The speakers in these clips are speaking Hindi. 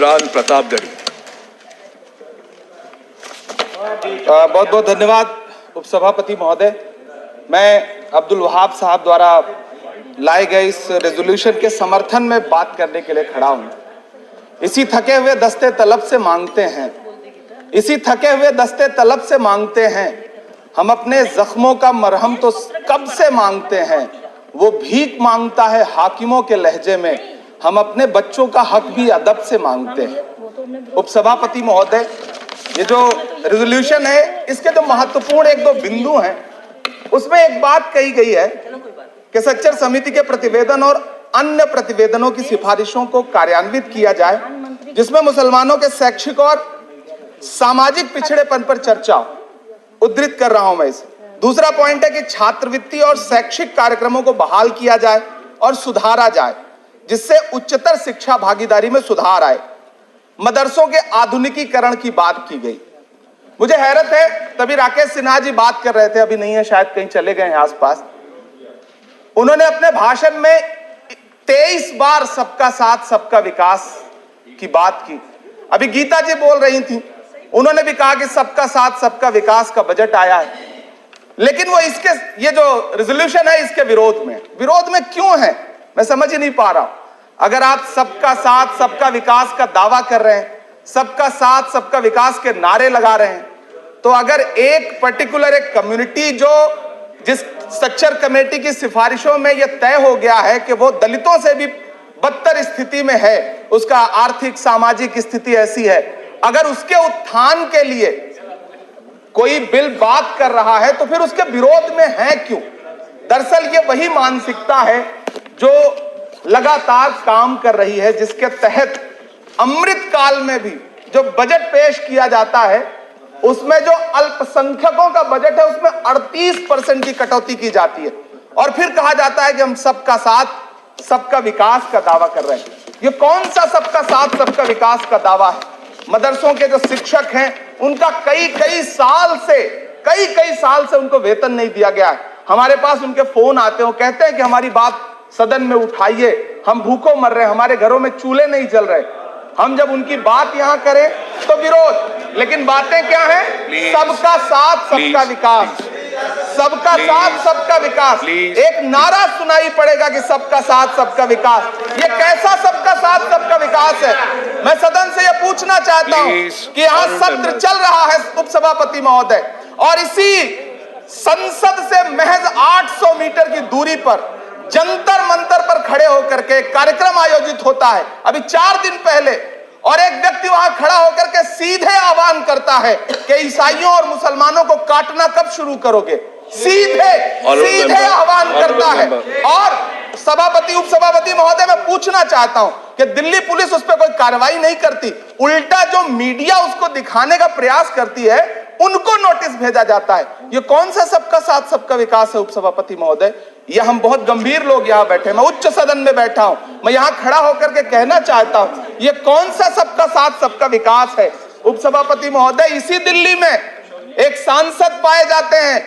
शिवलाल प्रतापगढ़ी। बहुत बहुत धन्यवाद उपसभापति महोदय। मैं अब्दुल वहाब साहब द्वारा लाए गए इस रेजोल्यूशन के समर्थन में बात करने के लिए खड़ा हूं। इसी थके हुए दस्ते तलब से मांगते हैं, इसी थके हुए दस्ते तलब से मांगते हैं, हम अपने जख्मों का मरहम तो कब से मांगते हैं। वो भीख मांगता है हाकिमों के लहजे में, हम अपने बच्चों का हक भी अदब से मांगते हैं। उपसभापति महोदय, ये जो रेजोल्यूशन है इसके जो महत्वपूर्ण एक दो बिंदु हैं उसमें एक बात कही गई है कि सच्चर समिति के प्रतिवेदन और अन्य प्रतिवेदनों की सिफारिशों को कार्यान्वित किया जाए जिसमें मुसलमानों के शैक्षिक और सामाजिक पिछड़ेपन पर चर्चा हो। उद्धृत कर रहा हूं मैं इसे। दूसरा पॉइंट है कि छात्रवृत्ति और शैक्षिक कार्यक्रमों को बहाल किया जाए और सुधारा जाए जिससे उच्चतर शिक्षा भागीदारी में सुधार आए। मदरसों के आधुनिकीकरण की बात की गई। मुझे हैरत है, तभी राकेश सिन्हा जी बात कर रहे थे, अभी नहीं है शायद, कहीं चले गए हैं आसपास। उन्होंने अपने भाषण में 23 बार सबका साथ सबका विकास की बात की। अभी गीता जी बोल रही थी, उन्होंने भी कहा कि सबका साथ सबका विकास का बजट आया है, लेकिन वो इसके ये जो रेजोल्यूशन है इसके विरोध में क्यों है मैं समझ ही नहीं पा रहा हूं। अगर आप सबका साथ सबका विकास का दावा कर रहे हैं, सबका साथ सबका विकास के नारे लगा रहे हैं, तो अगर एक पर्टिकुलर एक कम्युनिटी जो जिस स्ट्रक्चर कमेटी की सिफारिशों में यह तय हो गया है कि वो दलितों से भी बदतर स्थिति में है, उसका आर्थिक सामाजिक स्थिति ऐसी है, अगर उसके उत्थान के लिए कोई बिल बात कर रहा है तो फिर उसके विरोध में है क्यों। दरअसल ये वही मानसिकता है जो लगातार काम कर रही है, जिसके तहत अमृत काल में भी जो बजट पेश किया जाता है उसमें जो अल्पसंख्यकों का बजट है उसमें 38% की कटौती की जाती है और फिर कहा जाता है कि हम सबका साथ सबका विकास का दावा कर रहे हैं। ये कौन सा सबका साथ सबका विकास का दावा है। मदरसों के जो शिक्षक हैं उनका कई साल से उनको वेतन नहीं दिया गया है। हमारे पास उनके फोन आते हैं, वो कहते हैं कि हमारी बात सदन में उठाइए, हम भूखों मर रहे हैं, हमारे घरों में चूल्हे नहीं जल रहे। हम जब उनकी बात यहां करें तो विरोध, लेकिन बातें क्या हैं? सबका साथ सबका विकास, सबका साथ सबका विकास। एक नारा सुनाई पड़ेगा कि सबका साथ सबका विकास। ये कैसा सबका साथ सबका विकास है? मैं सदन से यह पूछना चाहता हूं कि यहां सत्र चल रहा है उपसभापति महोदय, और इसी संसद से महज 800 मीटर की दूरी पर जंतर मंतर पर खड़े होकर के कार्यक्रम आयोजित होता है अभी 4 दिन पहले, और एक व्यक्ति वहां खड़ा होकर के सीधे आह्वान करता है कि ईसाइयों और मुसलमानों को काटना कब शुरू करोगे। सीधे आह्वान करता है। और सभापति उपसभापति महोदय, मैं पूछना चाहता हूं कि दिल्ली पुलिस उस पर कोई कार्रवाई नहीं करती, उल्टा जो मीडिया उसको दिखाने का प्रयास करती है उनको नोटिस भेजा जाता है। ये कौन सा सबका साथ सबका विकास है उपसभापति महोदय? ये हम बहुत गंभीर लोग यहाँ बैठे, मैं उच्च सदन में बैठा हूं, मैं यहाँ खड़ा होकर के कहना चाहता हूं ये कौन सा सबका साथ सबका विकास है उपसभापति महोदय? इसी दिल्ली में एक सांसद पाए जाते हैं,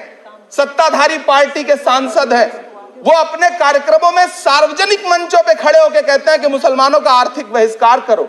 सत्ताधारी पार्टी के सांसद हैं, वो अपने कार्यक्रमों में सार्वजनिक मंचों पे खड़े होकर कहते हैं कि मुसलमानों का आर्थिक बहिष्कार करो।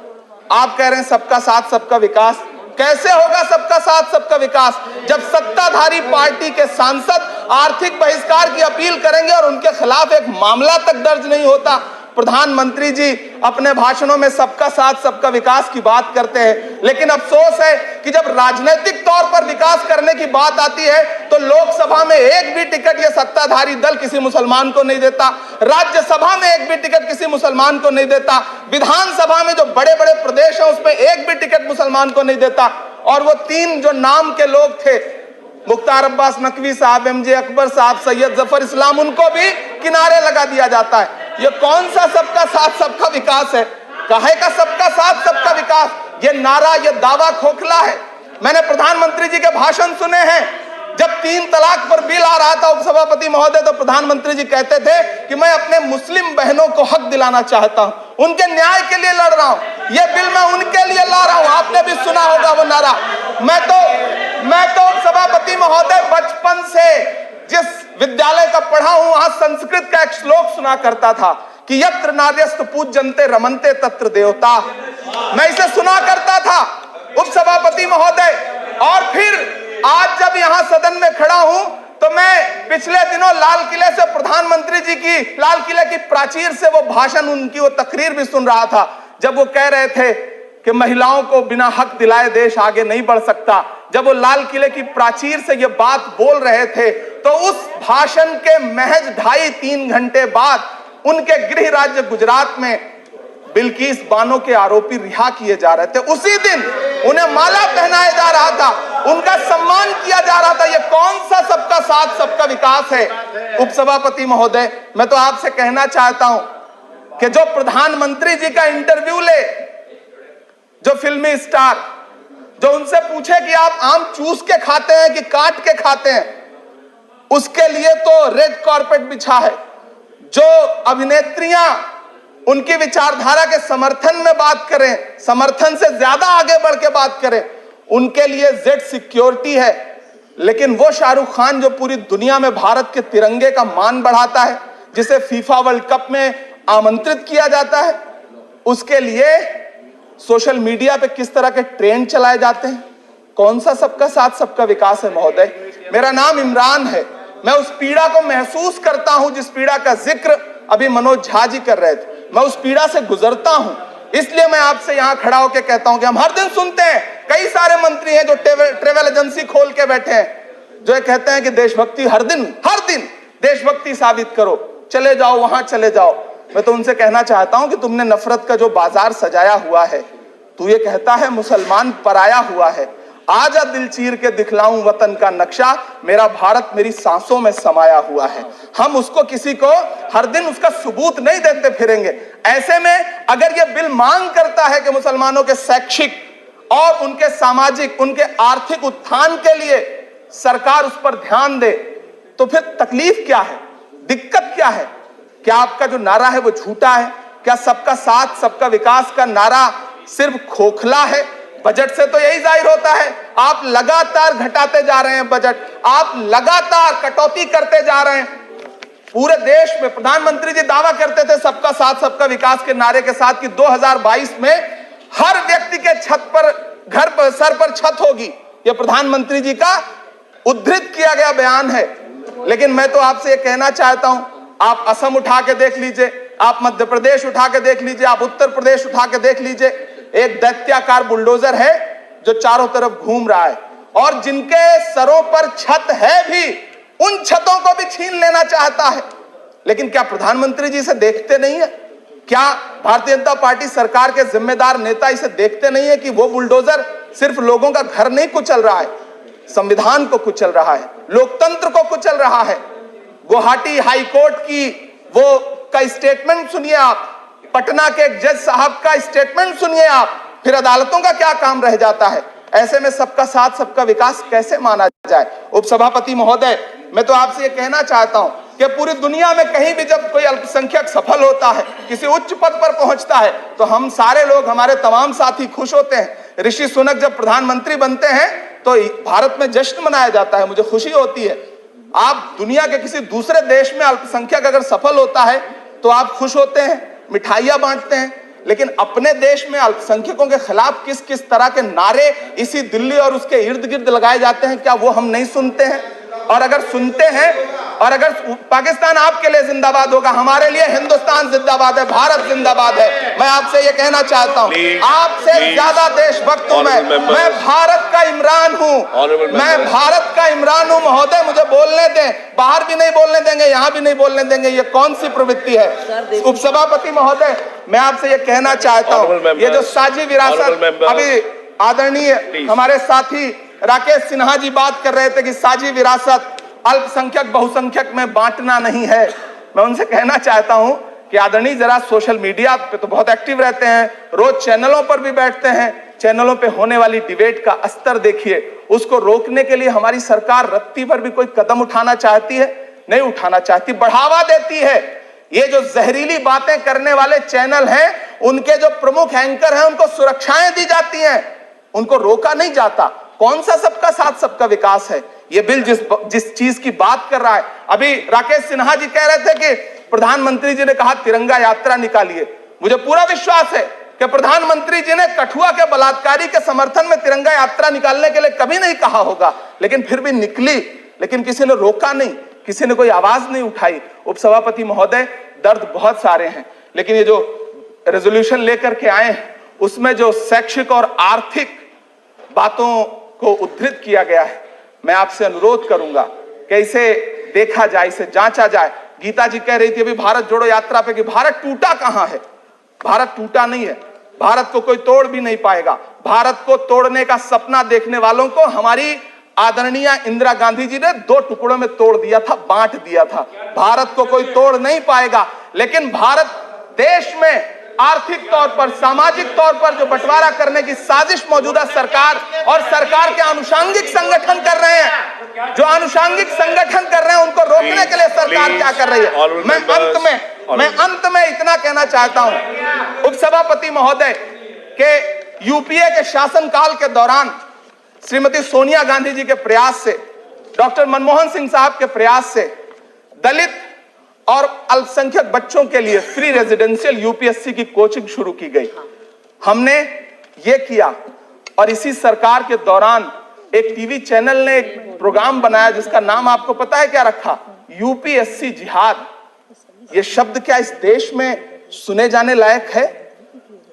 आप कह रहे हैं सबका साथ सबका विकास। कैसे होगा सबका साथ सबका विकास जब सत्ताधारी पार्टी के सांसद आर्थिक बहिष्कार की अपील करेंगे और उनके खिलाफ एक मामला तक दर्ज नहीं होता। प्रधानमंत्री जी अपने भाषणों में सबका साथ सबका विकास की बात करते हैं, लेकिन अफसोस है कि जब राजनीतिक तौर पर विकास करने की बात आती है तो लोकसभा में एक भी टिकट ये सत्ताधारी दल किसी मुसलमान को नहीं देता, राज्यसभा में एक भी टिकट किसी मुसलमान को नहीं देता, विधानसभा में जो बड़े बड़े प्रदेश है उसमें एक भी टिकट मुसलमान को नहीं देता। और वो 3 जो नाम के लोग थे, मुख्तार अब्बास नकवी साहब, एमजे अकबर साहब, सैयद जफर इस्लाम, उनको भी किनारे लगा दिया जाता है। ये कौन सा सबका साथ सबका विकास है? काहे का सबका साथ सबका विकास? ये नारा, ये दावा खोखला है। मैंने प्रधानमंत्री जी के भाषण सुने हैं, जब 3 तलाक पर बिल आ रहा था उपसभापति महोदय, तो प्रधानमंत्री जी कहते थे कि मैं अपने मुस्लिम बहनों को हक दिलाना चाहता हूं, उनके न्याय के लिए लड़ रहा हूं, यह बिल मैं उनके लिए ला रहा हूं। आपने भी सुना होगा वो नारा। मैं तो सभापति महोदय बचपन से जिस विद्यालय का पढ़ा हूं वहां संस्कृत का एक श्लोक सुना करता था कि यत्र नार्यस्तु पूज्यन्ते रमन्ते तत्र देवता। मैं इसे सुना करता था उपसभापति महोदय, और फिर आज जब यहां सदन में खड़ा हूं तो मैं पिछले दिनों लाल किले से प्रधानमंत्री जी की, लाल किले की प्राचीर से वो भाषण, उनकी वो तकरीर भी सुन रहा था, जब वो कह रहे थे कि महिलाओं को बिना हक दिलाए देश आगे नहीं बढ़ सकता। जब वो लाल किले की प्राचीर से ये बात बोल रहे थे तो उस भाषण के महज 2.5-3 घंटे बाद उनके गृह राज्य गुजरात में बिल्किस बानो के आरोपी रिहा किए जा रहे थे। उसी दिन उन्हें माला पहनाया जा रहा था, उनका सम्मान किया जा रहा था। ये कौन सा सबका साथ सबका विकास है? उपसभापति महोदय, मैं तो आपसे कहना चाहता हूं कि जो प्रधानमंत्री जी का इंटरव्यू ले, जो फिल्मी स्टार, जो उनसे पूछे कि आप आम चूस के खाते हैं कि काट के खाते हैं, उसके लिए तो रेड कारपेट बिछा है। जो अभिनेत्रियां उनकी विचारधारा के समर्थन में बात करें, समर्थन से ज्यादा आगे बढ़ के बात करें, उनके लिए जेड सिक्योरिटी है। लेकिन वो शाहरुख खान जो पूरी दुनिया में भारत के तिरंगे का मान बढ़ाता है, जिसे फीफा वर्ल्ड कप में आमंत्रित किया जाता है, उसके लिए सोशल मीडिया पे किस तरह के ट्रेंड चलाए जाते हैं? कौन सा सबका साथ सबका विकास है? महोदय, मेरा नाम इमरान है। मैं उस पीड़ा को महसूस करता हूं जिस पीड़ा का जिक्र अभी मनोज झा जी कर रहे थे। मैं उस पीड़ा से गुजरता हूं, इसलिए मैं आपसे यहां खड़ा होकर कहता हूं कि हम हर दिन सुनते हैं, कई सारे मंत्री हैं जो ट्रेवल एजेंसी खोल के बैठे हैं, जो ये कहते हैं कि देशभक्ति हर दिन देशभक्ति साबित करो, चले जाओ वहां चले जाओ। मैं तो उनसे कहना चाहता हूं कि तुमने नफरत का जो बाजार सजाया हुआ है, तू ये कहता है मुसलमान पराया हुआ है, आजा दिल चीर के दिखलाऊं वतन का नक्शा, मेरा भारत मेरी सांसों में समाया हुआ है। हम उसको किसी को हर दिन उसका सबूत नहीं देते फिरेंगे। ऐसे में अगर ये बिल मांग करता है कि मुसलमानों के शैक्षिक और उनके सामाजिक, उनके आर्थिक उत्थान के लिए सरकार उस पर ध्यान दे, तो फिर तकलीफ क्या है, दिक्कत क्या है? क्या आपका जो नारा है वो झूठा है? क्या सबका साथ सबका विकास का नारा सिर्फ खोखला है? बजट से तो यही जाहिर होता है, आप लगातार घटाते जा रहे हैं बजट, आप लगातार कटौती करते जा रहे हैं। पूरे देश में प्रधानमंत्री जी दावा करते थे सबका साथ सबका विकास के नारे के साथ कि 2022 में हर व्यक्ति के छत पर, घर पर, सर पर छत होगी। यह प्रधानमंत्री जी का उद्धृत किया गया बयान है। लेकिन मैं तो आपसे यह कहना चाहता हूं, आप असम उठा के देख लीजिए, आप मध्य प्रदेश उठा के देख लीजिए, आप उत्तर प्रदेश उठा के देख लीजिए, एक दैत्याकार बुलडोजर है जो चारों तरफ घूम रहा है, और जिनके सरों पर छत है भी, उन छतों को भी छीन लेना चाहता है। लेकिन क्या प्रधानमंत्री जी इसे देखते नहीं है? क्या भारतीय जनता पार्टी सरकार के जिम्मेदार नेता इसे देखते नहीं है कि वो बुलडोजर सिर्फ लोगों का घर नहीं कुचल रहा है, संविधान को कुचल रहा है, लोकतंत्र को कुचल रहा है। गुवाहाटी हाई कोर्ट की वो का स्टेटमेंट सुनिए आप, पटना के एक जज साहब का स्टेटमेंट सुनिए आप, फिर अदालतों का क्या काम रह जाता है? ऐसे में सबका साथ सबका विकास कैसे माना जाए? उपसभापति महोदय, मैं तो आपसे ये कहना चाहता हूं कि पूरी दुनिया में कहीं भी जब कोई अल्पसंख्यक सफल होता है, किसी उच्च पद पर पहुंचता है, तो हम सारे लोग, हमारे तमाम साथी खुश होते हैं। ऋषि सुनक जब प्रधानमंत्री बनते हैं तो भारत में जश्न मनाया जाता है, मुझे खुशी होती है। आप दुनिया के किसी दूसरे देश में अल्पसंख्यक अगर सफल होता है तो आप खुश होते हैं, मिठाइयां बांटते हैं। लेकिन अपने देश में अल्पसंख्यकों के खिलाफ किस किस तरह के नारे इसी दिल्ली और उसके इर्द गिर्द लगाए जाते हैं, क्या वो हम नहीं सुनते हैं? और अगर सुनते हैं, और अगर पाकिस्तान आपके लिए जिंदाबाद होगा, हमारे लिए हिंदुस्तान जिंदाबाद है, भारत जिंदाबाद है। मैं आपसे ये कहना चाहता हूं, आपसे ज्यादा देशभक्त हूं मैं भारत का इमरान हूं, मैं भारत का इमरान हूं। महोदय, मुझे बोलने दें, बाहर भी नहीं बोलने देंगे, यहां भी नहीं बोलने देंगे, ये कौन सी प्रवृत्ति है? उपसभापति महोदय, मैं आपसे ये कहना चाहता हूं, ये जो साझी विरासत, अभी आदरणीय हमारे साथी राकेश सिन्हा जी बात कर रहे थे कि साझी विरासत अल्पसंख्यक बहुसंख्यक में बांटना नहीं है, मैं उनसे कहना चाहता हूं कि आदरणीय जरा सोशल मीडिया पे तो बहुत एक्टिव रहते हैं, रोज चैनलों पर भी बैठते हैं, चैनलों पे होने वाली डिबेट का स्तर देखिए। उसको रोकने के लिए हमारी सरकार रत्ती भर भी कोई कदम उठाना चाहती है? नहीं उठाना चाहती, बढ़ावा देती है। ये जो जहरीली बातें करने वाले चैनल हैं, उनके जो प्रमुख एंकर हैं, उनको सुरक्षाएं दी जाती हैं, उनको रोका नहीं जाता। कौन सा सबका साथ सबका विकास है? ये बिल जिस चीज की बात कर रहा है, अभी राकेश सिन्हा जी कह रहे थे कि प्रधानमंत्री जी ने कहा तिरंगा यात्रा निकालिए। मुझे पूरा विश्वास है कि प्रधानमंत्री जी ने कठुआ के बलात्कारी के समर्थन में तिरंगा यात्रा निकालने के लिए कभी नहीं कहा होगा, लेकिन फिर भी निकली, लेकिन किसी ने रोका नहीं, किसी ने कोई आवाज नहीं उठाई। उपसभापति महोदय, दर्द बहुत सारे हैं, लेकिन ये जो रेजोल्यूशन लेकर के आए हैं उसमें जो शैक्षिक और आर्थिक बातों को उद्धृत किया गया है, मैं आपसे अनुरोध करूंगा कि इसे देखा जाए, इसे जांचा जाए। गीता जी कह रही थी अभी भारत जोड़ो यात्रा पे कि भारत टूटा कहां है। भारत टूटा नहीं है, भारत को कोई तोड़ भी नहीं पाएगा। भारत को तोड़ने का सपना देखने वालों को हमारी आदरणीय इंदिरा गांधी जी ने 2 टुकड़ों में तोड़ दिया था, बांट दिया था। भारत को कोई तोड़ नहीं पाएगा, लेकिन भारत देश में आर्थिक तौर पर, सामाजिक तौर पर जो बंटवारा करने की साजिश मौजूदा सरकार और सरकार के आनुषंगिक संगठन कर रहे हैं, जो आनुषंगिक संगठन कर रहे हैं, उनको रोकने के लिए सरकार क्या कर रही है। मैं अंत में इतना कहना चाहता हूं उपसभापति महोदय के यूपीए के शासनकाल के दौरान श्रीमती सोनिया गांधी जी के प्रयास से, डॉक्टर मनमोहन सिंह साहब के प्रयास से दलित और अल्पसंख्यक बच्चों के लिए फ्री रेजिडेंशियल यूपीएससी की कोचिंग शुरू की गई। हमने ये किया और इसी सरकार के दौरान एक टीवी चैनल ने एक प्रोग्राम बनाया जिसका नाम आपको पता है क्या रखा? यूपीएससी जिहाद। ये शब्द क्या इस देश में सुने जाने लायक है?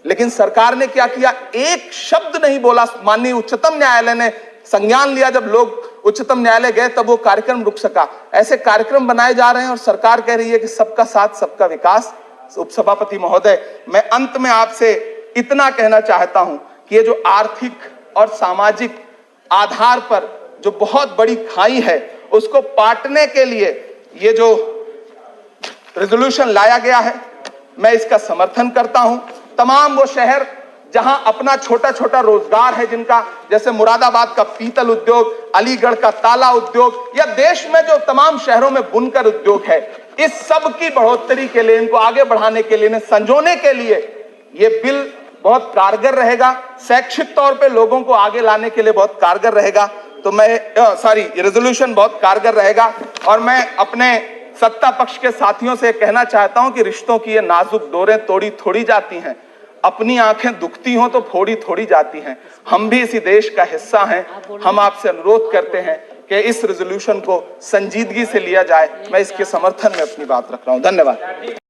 लेकिन सरकार ने क्या किया? एक शब्द नहीं बोला। माननीय उच्चतम न्यायालय ने संज्ञान लिया, जब लोग उच्चतम न्यायालय गए तब वो कार्यक्रम रुक सका। ऐसे कार्यक्रम बनाए जा रहे हैं और सरकार कह रही है कि सबका साथ सबका विकास। उपसभापति महोदय, मैं अंत में आपसे इतना कहना चाहता हूं कि ये जो आर्थिक और सामाजिक आधार पर जो बहुत बड़ी खाई है उसको पाटने के लिए ये जो रेजोल्यूशन लाया गया है, मैं इसका समर्थन करता हूं। तमाम वो शहर जहां अपना छोटा छोटा रोजगार है, जिनका जैसे मुरादाबाद का पीतल उद्योग, अलीगढ़ का ताला उद्योग, या देश में जो तमाम शहरों में बुनकर उद्योग है, इस सब की बढ़ोतरी के लिए, इनको आगे बढ़ाने के लिए, संजोने के लिए ये बिल बहुत कारगर रहेगा। शैक्षिक तौर पे लोगों को आगे लाने के लिए बहुत कारगर रहेगा। तो मैं ये रेजोल्यूशन बहुत कारगर रहेगा। और मैं अपने सत्ता पक्ष के साथियों से कहना चाहता हूं कि रिश्तों की ये नाजुक डोरें तोड़ी थोड़ी जाती हैं, अपनी आंखें दुखती हों तो फोड़ी थोड़ी जाती हैं। हम भी इसी देश का हिस्सा हैं। हम आपसे अनुरोध करते हैं कि इस रेजोल्यूशन को संजीदगी से लिया जाए। मैं इसके समर्थन में अपनी बात रख रहा हूं। धन्यवाद।